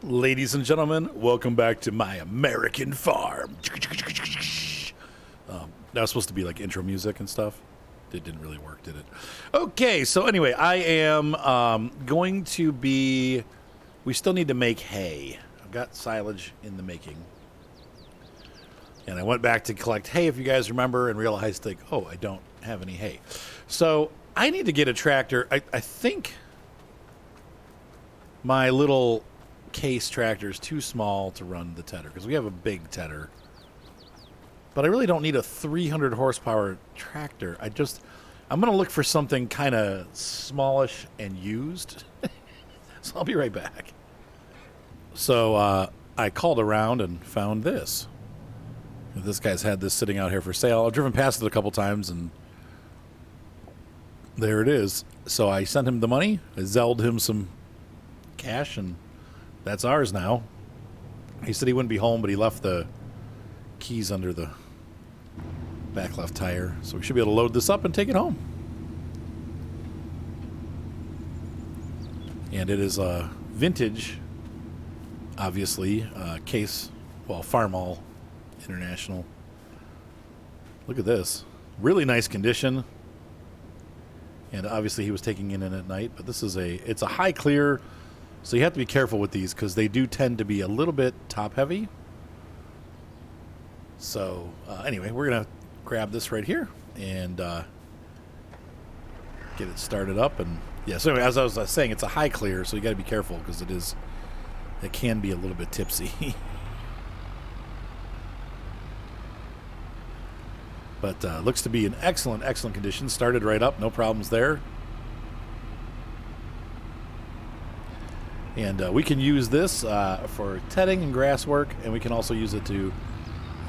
Ladies and gentlemen, welcome back to my American farm. That was supposed to be like intro music and stuff. It didn't really work, did it? Okay, so anyway, I am going to be... We still need to make hay. I've got silage in the making. And I went back to collect hay, if you guys remember, and realized, like, oh, I don't have any hay. So I need to get a tractor. I think my little case tractor is too small to run the tedder, because we have a big tedder. But I really don't need a 300 horsepower tractor. I'm going to look for something kind of smallish and used. So I'll be right back. So I called around and found this. This guy's had this sitting out here for sale. I've driven past it a couple times, and there it is. So I sent him the money. I Zelled him some cash, and that's ours now. He said he wouldn't be home, but he left the keys under the back left tire. So we should be able to load this up and take it home. And it is a vintage, obviously, case, well, Farmall International. Look at this. Really nice condition. And obviously he was taking it in at night, but this is it's a high clear, so you have to be careful with these because they do tend to be a little bit top heavy. So anyway, we're going to grab this right here and get it started up. And yeah, so anyway, as I was saying, it's a high clear, so you got to be careful because it can be a little bit tipsy. But looks to be in excellent condition. Started right up, no problems there. And we can use this for tedding and grass work, and we can also use it to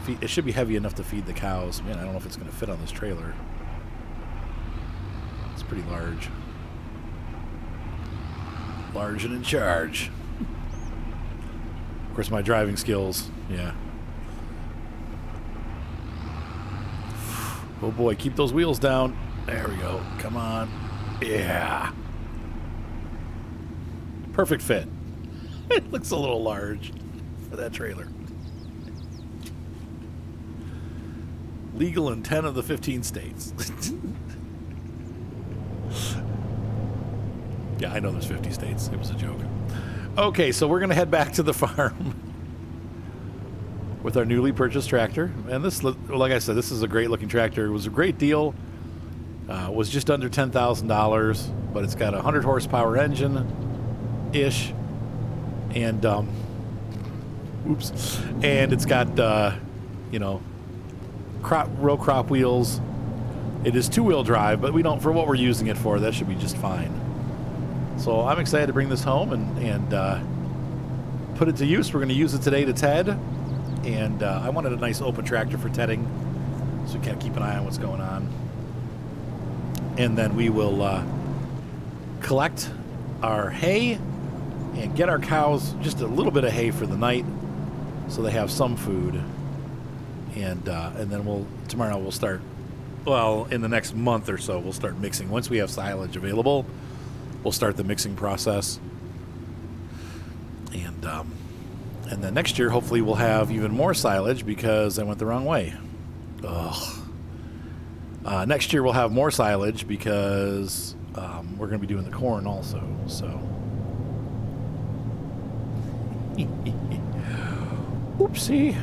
feed. It should be heavy enough to feed the cows. Man, I don't know if it's going to fit on this trailer. It's pretty large. Large and in charge. Of course, my driving skills, yeah. Oh boy, keep those wheels down. There we go. Come on. Yeah. Perfect fit. It looks a little large for that trailer. Legal in 10 of the 15 states. Yeah, I know there's 50 states. It was a joke. Okay, so we're going to head back to the farm with our newly purchased tractor. And this, like I said, this is a great looking tractor. It was a great deal. It was just under $10,000, but it's got a 100 horsepower engine-ish. And, and it's got, row crop wheels. It is two-wheel drive, but we don't, for what we're using it for, that should be just fine. So I'm excited to bring this home and put it to use. We're going to use it today to ted. And I wanted a nice open tractor for tedding, so we can keep an eye on what's going on. And then we will collect our hay and get our cows just a little bit of hay for the night, so they have some food. And then tomorrow we'll start. Well, in the next month or so, we'll start mixing. Once we have silage available, we'll start the mixing process. And then next year, hopefully, we'll have even more silage because I went the wrong way. Ugh. Next year, we'll have more silage because we're going to be doing the corn also. So, oopsie.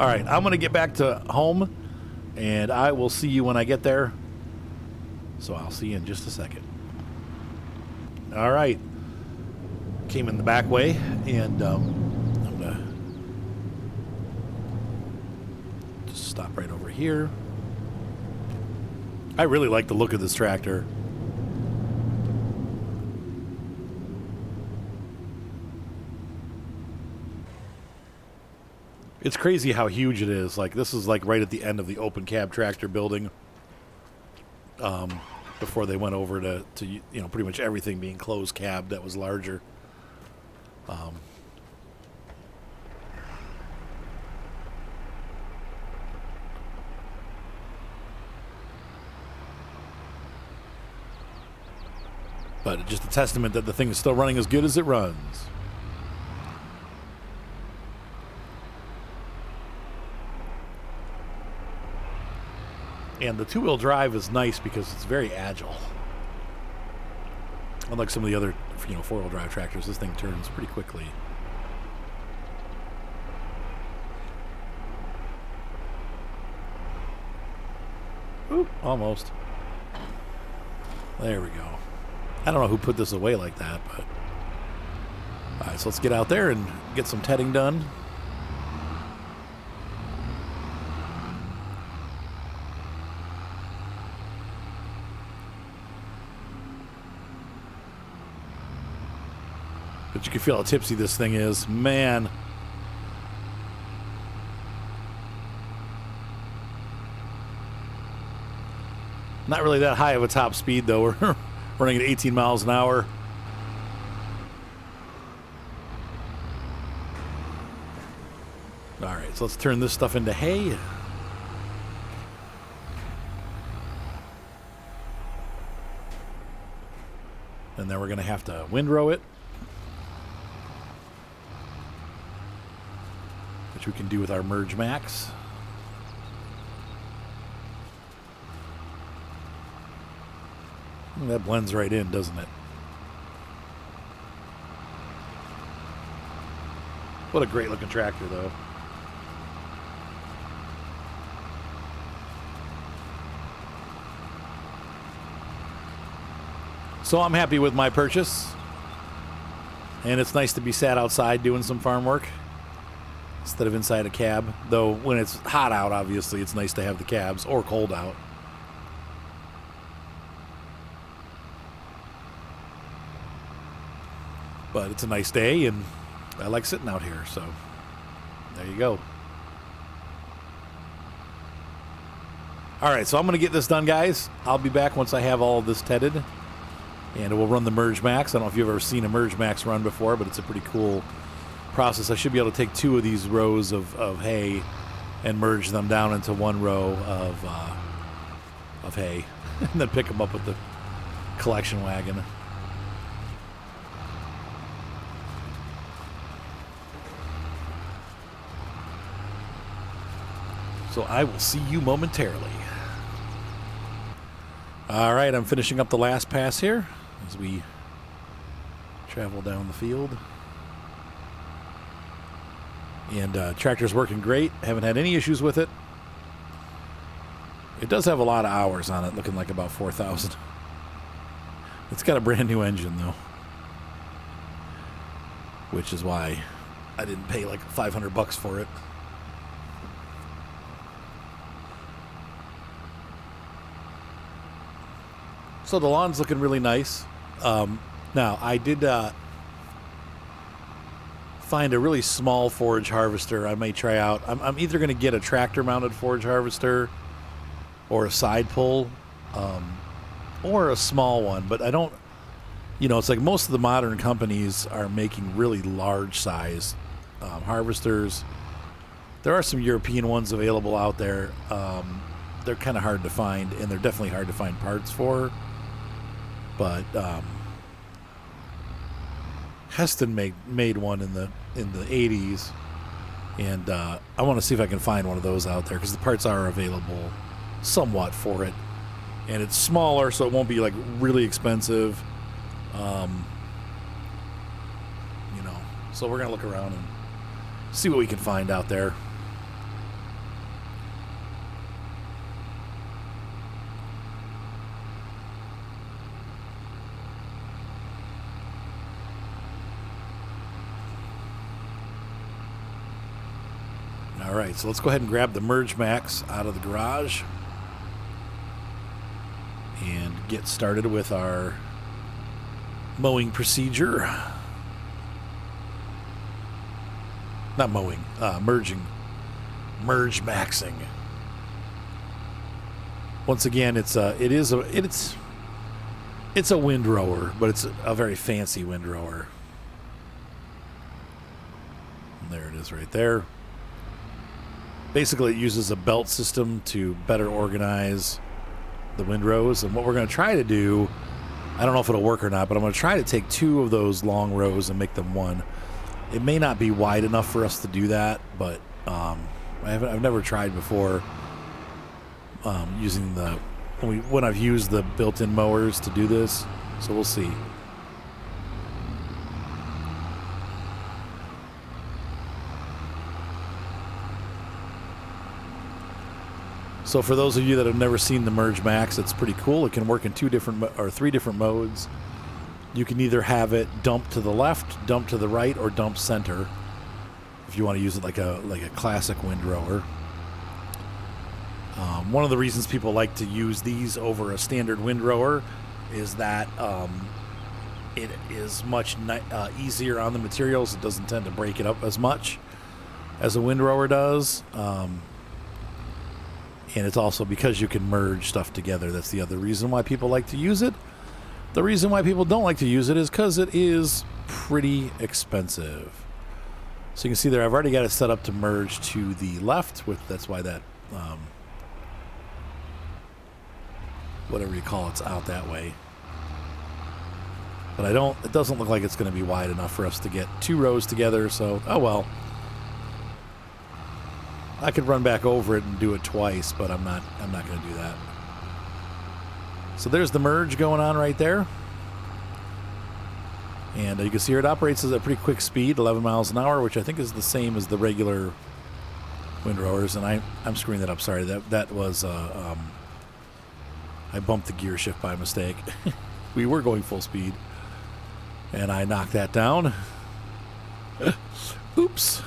All right, I'm going to get back to home, and I will see you when I get there. So I'll see you in just a second. All right. Came in the back way, and stop right over here. I really like the look of this tractor. It's crazy how huge it is. Like, this is like right at the end of the open cab tractor building. Before they went over to pretty much everything being closed cab that was larger. But just a testament that the thing is still running as good as it runs. And the two-wheel drive is nice because it's very agile. Unlike some of the other, four-wheel drive tractors, this thing turns pretty quickly. Oop, almost. There we go. I don't know who put this away like that, but... Alright, so let's get out there and get some tedding done. But you can feel how tipsy this thing is. Man. Not really that high of a top speed, though. We're running at 18 miles an hour. All right, so let's turn this stuff into hay. And then we're going to have to windrow it, which we can do with our Merge Max. That blends right in, doesn't it? What a great looking tractor, though. So I'm happy with my purchase. And it's nice to be sat outside doing some farm work instead of inside a cab. Though when it's hot out, obviously, it's nice to have the cabs, or cold out. But it's a nice day, and I like sitting out here, so there you go. All right, so I'm going to get this done, guys. I'll be back once I have all of this tedded, and we'll run the Merge Max. I don't know if you've ever seen a Merge Max run before, but it's a pretty cool process. I should be able to take two of these rows of hay and merge them down into one row of hay, and then pick them up with the collection wagon. So I will see you momentarily. All right, I'm finishing up the last pass here as we travel down the field. And tractor's working great. Haven't had any issues with it. It does have a lot of hours on it, looking like about 4,000. It's got a brand new engine, though, which is why I didn't pay like $500 for it. So the lawn's looking really nice. Now, I did find a really small forage harvester I may try out. I'm either going to get a tractor-mounted forage harvester or a side pull, or a small one. But I don't, it's like most of the modern companies are making really large-size harvesters. There are some European ones available out there. They're kind of hard to find, and they're definitely hard to find parts for. But Heston made one in the 80s, and I want to see if I can find one of those out there because the parts are available somewhat for it, and it's smaller, so it won't be like really expensive. So we're gonna look around and see what we can find out there. All right, so let's go ahead and grab the Merge Max out of the garage and get started with our mowing procedure. Not mowing, Merge Maxing. Once again, it's a windrower, but it's a very fancy windrower. And there it is right there. Basically, it uses a belt system to better organize the windrows. And what we're going to try to do, I don't know if it'll work or not, but I'm going to try to take two of those long rows and make them one. It may not be wide enough for us to do that, but I've never tried before. using the when I've used the built-in mowers to do this. So we'll see. So for those of you that have never seen the Merge Max, it's pretty cool. It can work in 3 different modes. You can either have it dump to the left, dump to the right, or dump center. If you want to use it like a classic windrower. One of the reasons people like to use these over a standard windrower is that it is much easier on the materials. It doesn't tend to break it up as much as a windrower does. And it's also because you can merge stuff together. That's the other reason why people like to use it. The reason why people don't like to use it is because it is pretty expensive. So you can see there, I've already got it set up to merge to the left. That's why that, whatever you call it's out that way. But it doesn't look like it's going to be wide enough for us to get 2 rows together. So, oh well. I could run back over it and do it twice, but I'm not going to do that. So there's the merge going on right there. And you can see here it operates at a pretty quick speed, 11 miles an hour, which I think is the same as the regular windrowers. And I'm screwing that up. Sorry, that was I bumped the gear shift by mistake. We were going full speed, and I knocked that down. Oops.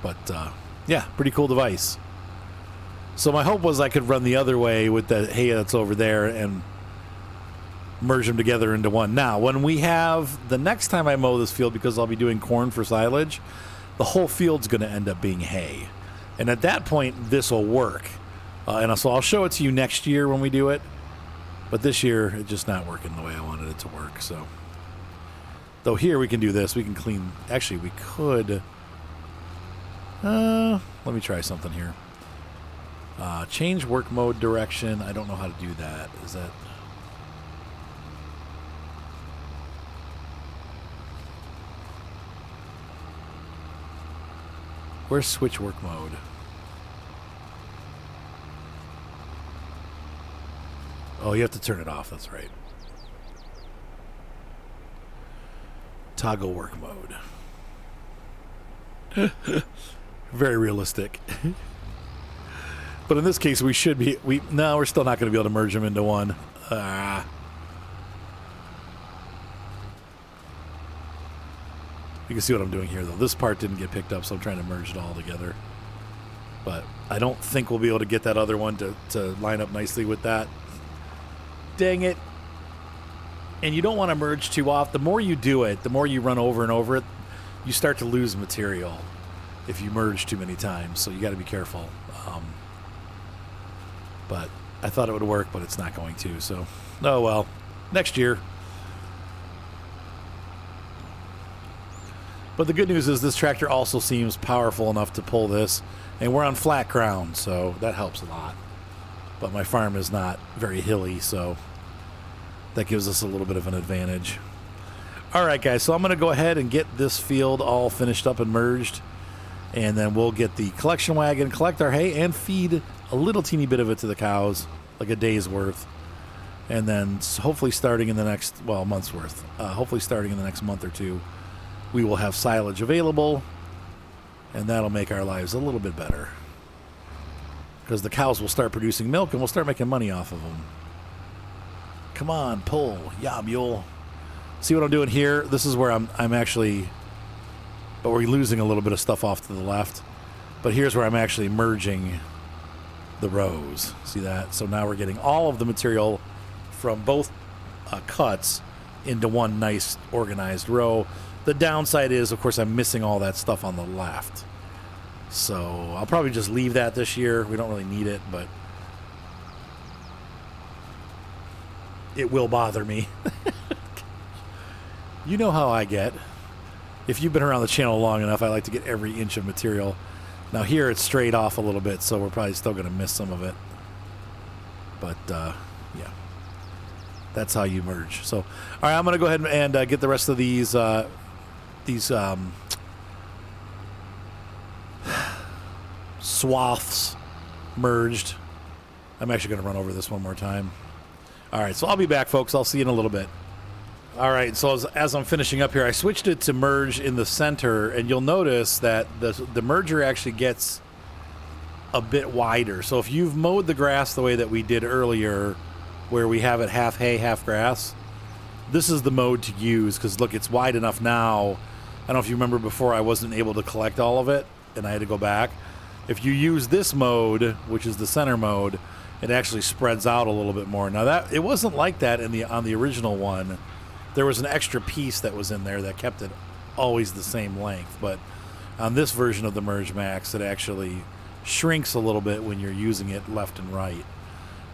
But, yeah, pretty cool device. So my hope was I could run the other way with the hay that's over there and merge them together into one. Now, when we have the next time I mow this field, because I'll be doing corn for silage, the whole field's going to end up being hay. And at that point, this will work. And so I'll show it to you next year when we do it. But this year, it's just not working the way I wanted it to work. So, though here we can do this. We can clean. Actually, we could. Let me try something here. Change work mode direction. I don't know how to do that. Is that... Where's switch work mode? Oh, you have to turn it off. That's right. Toggle work mode. Very realistic. But in this case, we should be... No, we're still not going to be able to merge them into one. You can see what I'm doing here, though. This part didn't get picked up, so I'm trying to merge it all together. But I don't think we'll be able to get that other one to line up nicely with that. Dang it. And you don't want to merge too often. The more you do it, the more you run over and over it, you start to lose material if you merge too many times. So you got to be careful. But I thought it would work, but it's not going to. So, oh well. Next year. But the good news is this tractor also seems powerful enough to pull this. And we're on flat ground, so that helps a lot. But my farm is not very hilly, so that gives us a little bit of an advantage. All right, guys, so I'm going to go ahead and get this field all finished up and merged. And then we'll get the collection wagon, collect our hay, and feed a little teeny bit of it to the cows, like a day's worth. And then hopefully starting in the next, well, a month's worth. Hopefully starting in the next month or two, we will have silage available. And that'll make our lives a little bit better. Because the cows will start producing milk and we'll start making money off of them. Come on, pull. Yeah, mule. See what I'm doing here? This is where I'm actually... But we're losing a little bit of stuff off to the left. But here's where I'm actually merging the rows. See that? So now we're getting all of the material from both cuts into one nice organized row. The downside is, of course, I'm missing all that stuff on the left. So I'll probably just leave that this year. We don't really need it, but it will bother me. You know how I get. If you've been around the channel long enough, I like to get every inch of material. Now here it's straight off a little bit, so we're probably still going to miss some of it. But, yeah. That's how you merge. So, all right, I'm going to go ahead and get the rest of these swaths merged. I'm actually going to run over this one more time. All right, so I'll be back, folks. I'll see you in a little bit. All right, so as I'm finishing up here, I switched it to merge in the center, and you'll notice that the merger actually gets a bit wider. So if you've mowed the grass the way that we did earlier, where we have it half hay, half grass, this is the mode to use because, look, it's wide enough now. I don't know if you remember before I wasn't able to collect all of it, and I had to go back. If you use this mode, which is the center mode, it actually spreads out a little bit more. Now, it wasn't like that on the original one. There was an extra piece that was in there that kept it always the same length. But on this version of the Merge Max, it actually shrinks a little bit when you're using it left and right.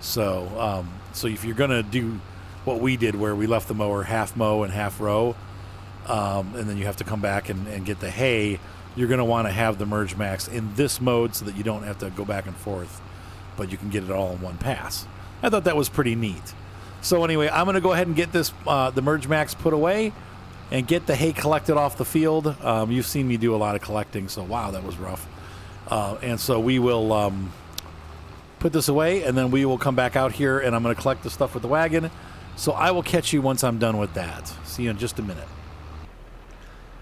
So if you're going to do what we did, where we left the mower half mow and half row, and then you have to come back and get the hay, you're going to want to have the Merge Max in this mode so that you don't have to go back and forth, but you can get it all in one pass. I thought that was pretty neat. So anyway, I'm going to go ahead and get this the Merge Max put away and get the hay collected off the field. You've seen me do a lot of collecting, so wow, that was rough. And so we will put this away, and then we will come back out here, and I'm going to collect the stuff with the wagon. So I will catch you once I'm done with that. See you in just a minute.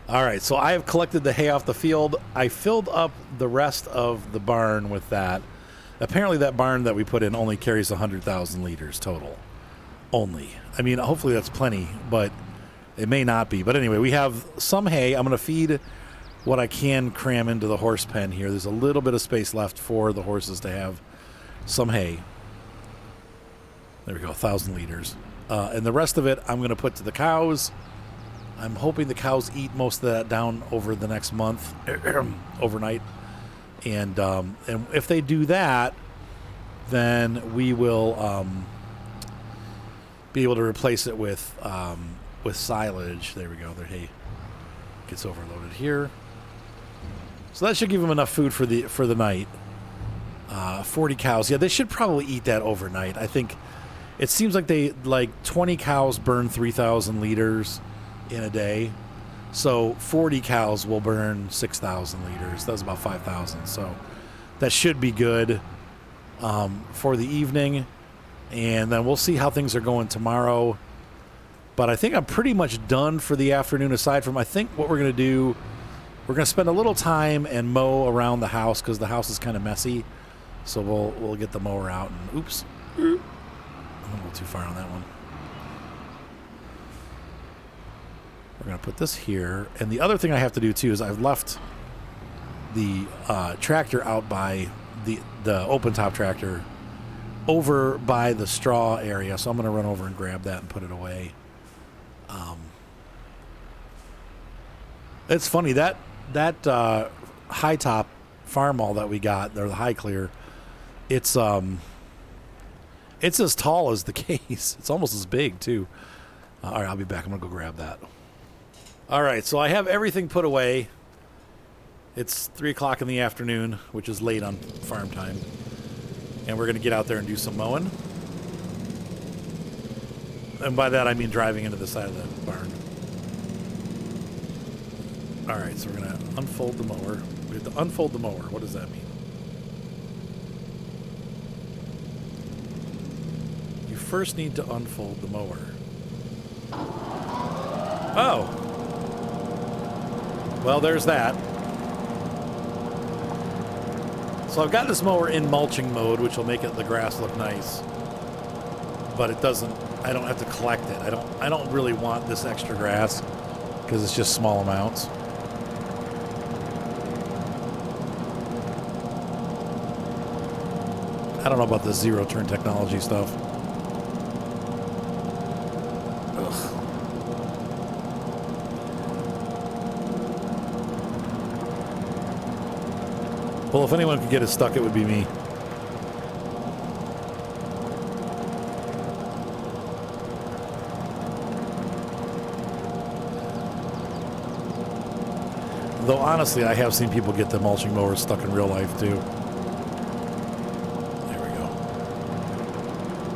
All right, so I have collected the hay off the field. I filled up the rest of the barn with that. Apparently that barn that we put in only carries 100,000 liters total. Only. I mean, hopefully that's plenty, but it may not be. But anyway, we have some hay. I'm going to feed what I can cram into the horse pen here. There's a little bit of space left for the horses to have some hay. There we go, 1,000 liters. And the rest of it I'm going to put to the cows. I'm hoping the cows eat most of that down over the next month, overnight. And if they do that, then we will be able to replace it with silage. There we go. Their hay gets overloaded here. So that should give them enough food for the night. 40 cows. Yeah, they should probably eat that overnight. I think it seems like 20 cows burn 3,000 liters in a day. So 40 cows will burn 6,000 liters. That's about 5,000. So that should be good for the evening. And then we'll see how things are going tomorrow. But I think I'm pretty much done for the afternoon, aside from I think what we're going to do, we're going to spend a little time and mow around the house because the house is kind of messy. So we'll get the mower out. And oops. I'm a little too far on that one. We're going to put this here. And the other thing I have to do, too, is I've left the tractor out by the open top tractor over by the straw area. So I'm going to run over and grab that and put it away. It's funny, that High Top Farmall that we got, or the High Clear, it's as tall as the case. It's almost as big, too. All right, I'll be back. I'm going to go grab that. All right, so I have everything put away. It's 3 o'clock in the afternoon, which is late on farm time. And we're going to get out there and do some mowing. And by that, I mean driving into the side of the barn. All right, so we're going to unfold the mower. We have to unfold the mower. What does that mean? You first need to unfold the mower. Oh. Well, there's that. So I've got this mower in mulching mode, which will make the grass look nice. But it doesn't, I don't have to collect it. I don't really want this extra grass because it's just small amounts. I don't know about this zero turn technology stuff. Ugh. Well, if anyone could get it stuck, it would be me. Though honestly, I have seen people get the mulching mowers stuck in real life too.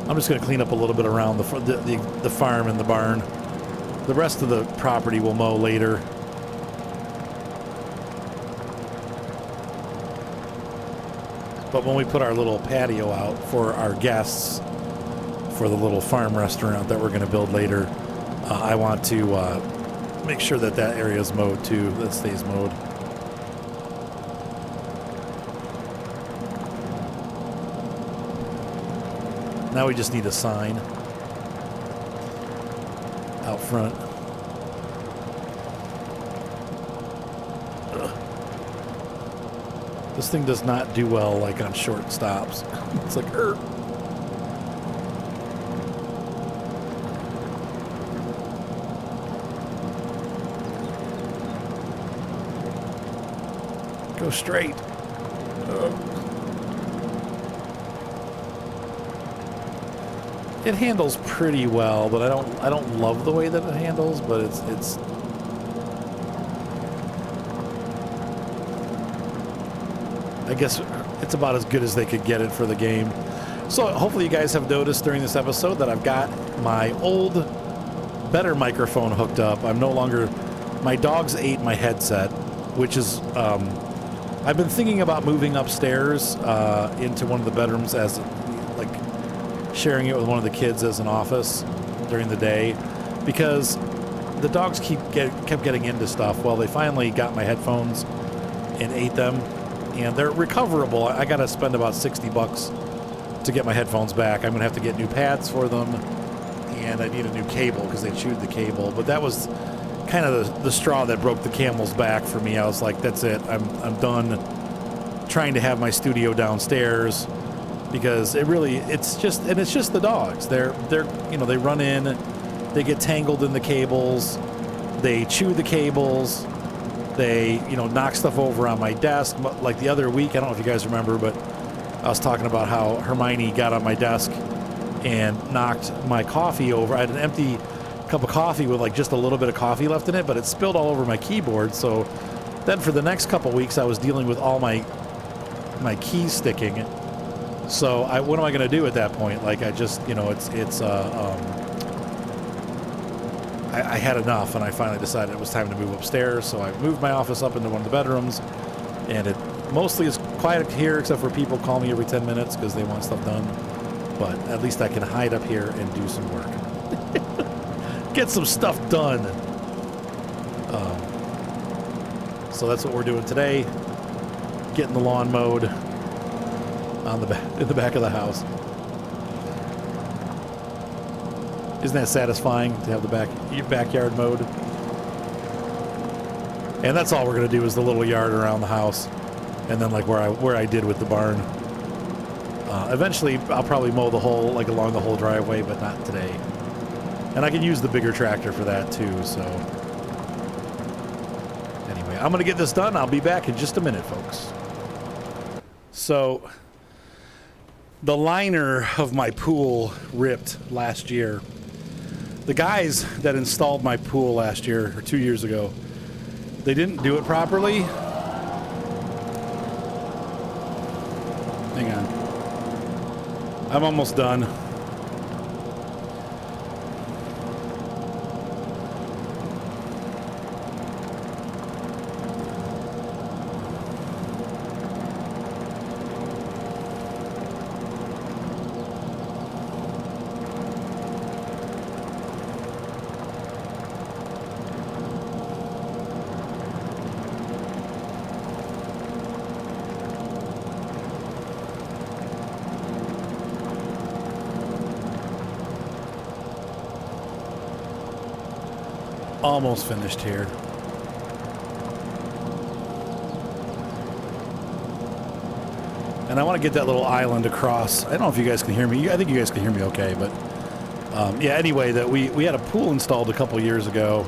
I'm just going to clean up a little bit around the farm and the barn. The rest of the property we'll mow later. But when we put our little patio out for our guests, for the little farm restaurant that we're going to build later, I want to make sure that that area is mowed too, that stays mowed. Now we just need a sign out front. This thing does not do well like on short stops. It's like, Go straight. It handles pretty well, but I don't love the way that it handles, but it's I guess it's about as good as they could get it for the game. So hopefully you guys have noticed during this episode that I've got my old, better microphone hooked up. I'm no longer, my dogs ate my headset, which is, I've been thinking about moving upstairs into one of the bedrooms as, like, sharing it with one of the kids as an office during the day, because the dogs kept getting into stuff. Well, they finally got my headphones and ate them. And they're recoverable. I got to spend about $60 to get my headphones back. I'm going to have to get new pads for them, and I need a new cable because they chewed the cable. But that was kind of the straw that broke the camel's back for me. I was like, that's it. I'm done trying to have my studio downstairs, because it's just the dogs. They're they run in, they get tangled in the cables, they chew the cables. They, knock stuff over on my desk. Like the other week, I don't know if you guys remember, but I was talking about how Hermione got on my desk and knocked my coffee over. I had an empty cup of coffee with like just a little bit of coffee left in it, but it spilled all over my keyboard. So then for the next couple weeks, I was dealing with all my keys sticking. So what am I going to do at that point? Like I just, I had enough, and I finally decided it was time to move upstairs. So I moved my office up into one of the bedrooms, and it mostly is quiet here, except for people call me every 10 minutes because they want stuff done. But at least I can hide up here and do some work. Get some stuff done. So that's what we're doing today. Getting the lawn mowed in the back of the house. Isn't that satisfying to have your backyard mowed? And that's all we're going to do is the little yard around the house, and then like where I did with the barn. Eventually, I'll probably mow along the whole driveway, but not today. And I can use the bigger tractor for that too. So anyway, I'm going to get this done. I'll be back in just a minute, folks. So the liner of my pool ripped last year. The guys that installed my pool last year, or 2 years ago, they didn't do it properly. Hang on. I'm almost done. Almost finished here. And I want to get that little island across. I don't know if you guys can hear me. I think you guys can hear me okay, but yeah, anyway, that we had a pool installed a couple years ago,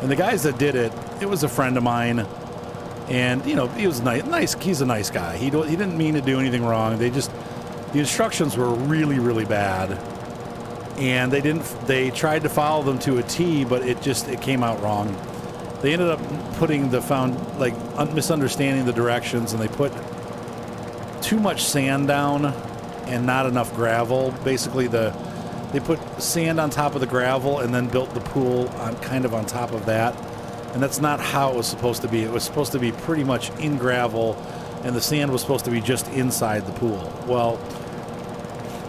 and the guys that did it, it was a friend of mine, and he was nice. He's a nice guy. He didn't mean to do anything wrong. The instructions were really, really bad. And they tried to follow them to a T, but it came out wrong. They ended up putting misunderstanding the directions, and they put too much sand down and not enough gravel. Basically, they put sand on top of the gravel and then built the pool on top of that. And that's not how it was supposed to be. It was supposed to be pretty much in gravel and the sand was supposed to be just inside the pool. Well,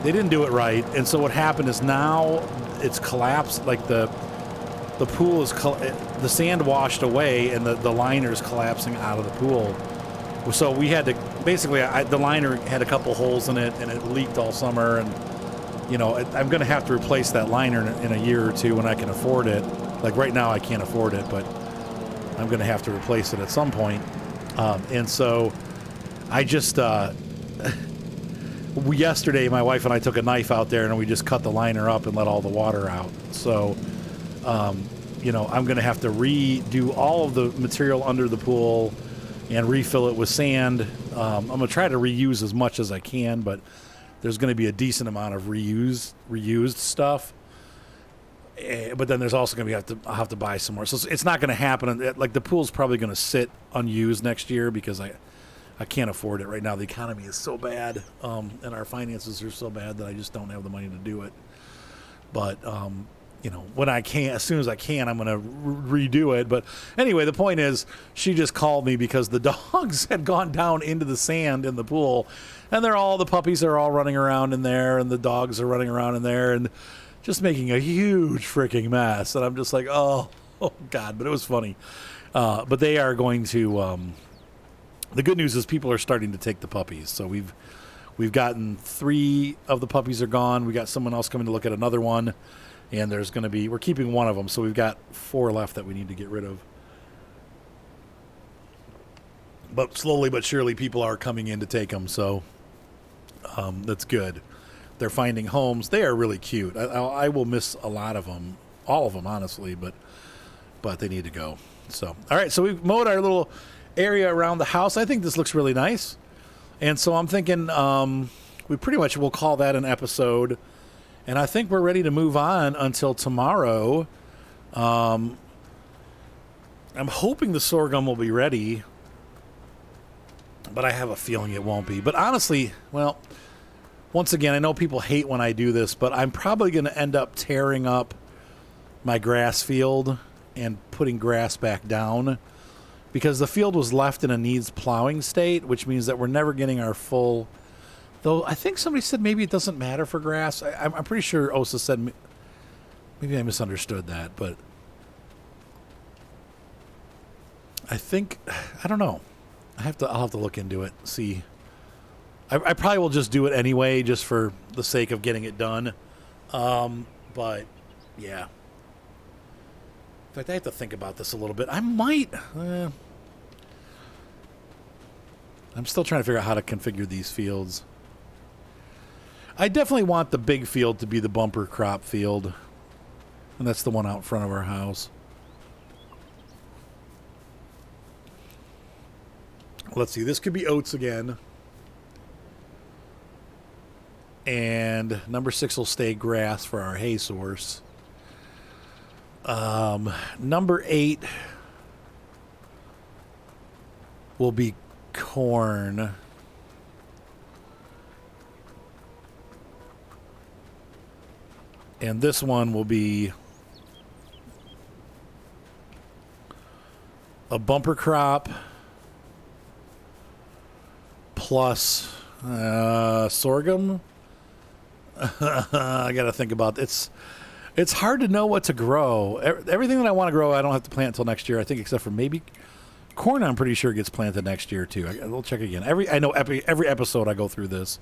they didn't do it right, and so what happened is now it's collapsed. Like the pool is the sand washed away, and the liner is collapsing out of the pool. So we had to basically the liner had a couple holes in it, and it leaked all summer. And you know, I'm going to have to replace that liner in a year or two when I can afford it. Like right now, I can't afford it, but I'm going to have to replace it at some point. And so I just yesterday, my wife and I took a knife out there and we just cut the liner up and let all the water out. So, you know, I'm going to have to redo all of the material under the pool and refill it with sand. I'm going to try to reuse as much as I can, but there's going to be a decent amount of reused stuff. But then there's also going to be I'll have to buy some more. So it's not going to happen. Like the pool's probably going to sit unused next year because I can't afford it right now. The economy is so bad, and our finances are so bad that I just don't have the money to do it. But you know, when I can, as soon as I can, I'm going to redo it. But anyway, the point is, she just called me because the dogs had gone down into the sand in the pool, and the puppies are all running around in there, and the dogs are running around in there, and just making a huge freaking mess. And I'm just like, oh God, but it was funny. But they are going to, the good news is people are starting to take the puppies. So we've gotten 3 of the puppies are gone. We got someone else coming to look at another one. And there's going to be, we're keeping one of them. So we've got 4 left that we need to get rid of. But slowly but surely people are coming in to take them. So that's good. They're finding homes. They are really cute. I will miss a lot of them, all of them, honestly, but they need to go. So, all right, so we've mowed our little area around the house. I think this looks really nice. And so I'm thinking we pretty much will call that an episode. And I think we're ready to move on until tomorrow. I'm hoping the sorghum will be ready, but I have a feeling it won't be. But honestly, well, once again, I know people hate when I do this, but I'm probably going to end up tearing up my grass field and putting grass back down because the field was left in a needs plowing state, which means that we're never getting our full. Though I think somebody said maybe it doesn't matter for grass. I'm pretty sure Osa said, maybe I misunderstood that, but I think, I don't know. I'll have to look into it, see. I probably will just do it anyway, just for the sake of getting it done. But, yeah. In fact, I have to think about this a little bit. I might. I'm still trying to figure out how to configure these fields. I definitely want the big field to be the bumper crop field. And that's the one out in front of our house. Let's see. This could be oats again. And number 6 will stay grass for our hay source. Number 8 will be corn. And this one will be a bumper crop plus sorghum. I got to think about it. It's hard to know what to grow. Everything that I want to grow, I don't have to plant until next year, I think, except for maybe corn. I'm pretty sure gets planted next year too. We'll check again. Every episode I go through this.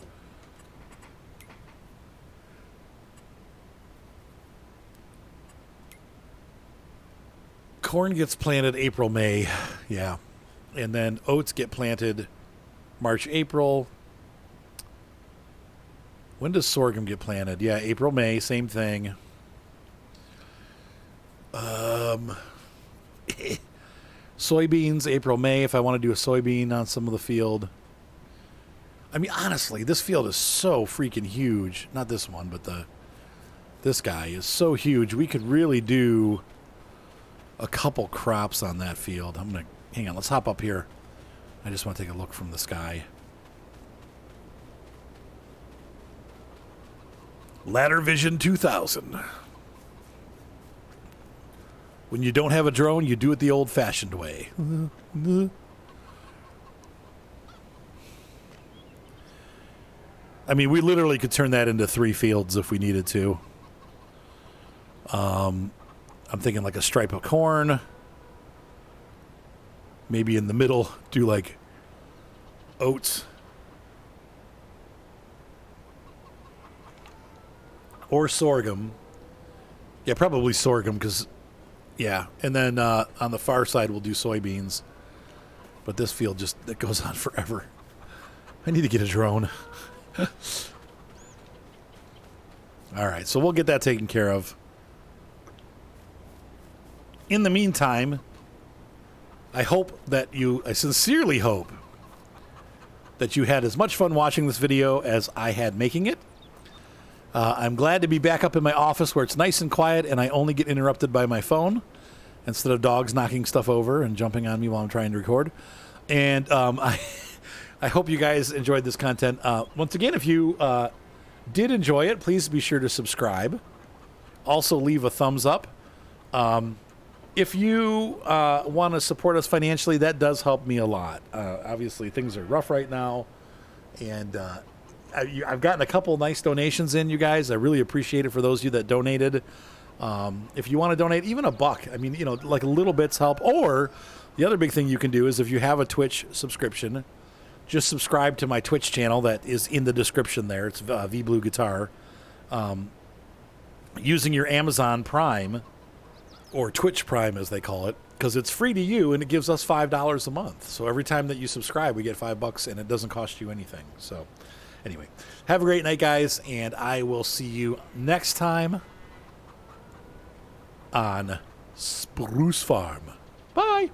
Corn gets planted April, May, yeah, and then oats get planted March, April. When does sorghum get planted? Yeah, April, May, same thing. Soybeans, April, May, if I want to do a soybean on some of the field. I mean, honestly, this field is so freaking huge. Not this one, but this guy is so huge. We could really do a couple crops on that field. Hang on, let's hop up here. I just want to take a look from the sky. Ladder Vision 2000. When you don't have a drone, you do it the old-fashioned way. I mean, we literally could turn that into 3 fields if we needed to. I'm thinking like a stripe of corn. Maybe in the middle, do like oats. Or sorghum. Yeah, probably sorghum because, yeah. And then on the far side, we'll do soybeans. But this field just, it goes on forever. I need to get a drone. All right, so we'll get that taken care of. In the meantime, I sincerely hope that you had as much fun watching this video as I had making it. I'm glad to be back up in my office where it's nice and quiet and I only get interrupted by my phone instead of dogs knocking stuff over and jumping on me while I'm trying to record. And I hope you guys enjoyed this content. Once again, if you did enjoy it, please be sure to subscribe. Also, leave a thumbs up. If you want to support us financially, that does help me a lot. Obviously, things are rough right now. And I've gotten a couple nice donations in, you guys. I really appreciate it for those of you that donated. If you want to donate even $1, I mean, like little bits help. Or the other big thing you can do is if you have a Twitch subscription, just subscribe to my Twitch channel that is in the description there. It's VBlue Guitar. Using your Amazon Prime, or Twitch Prime as they call it, because it's free to you and it gives us $5 a month. So every time that you subscribe, we get $5 and it doesn't cost you anything. So anyway, have a great night, guys, and I will see you next time on Spruce Farm. Bye.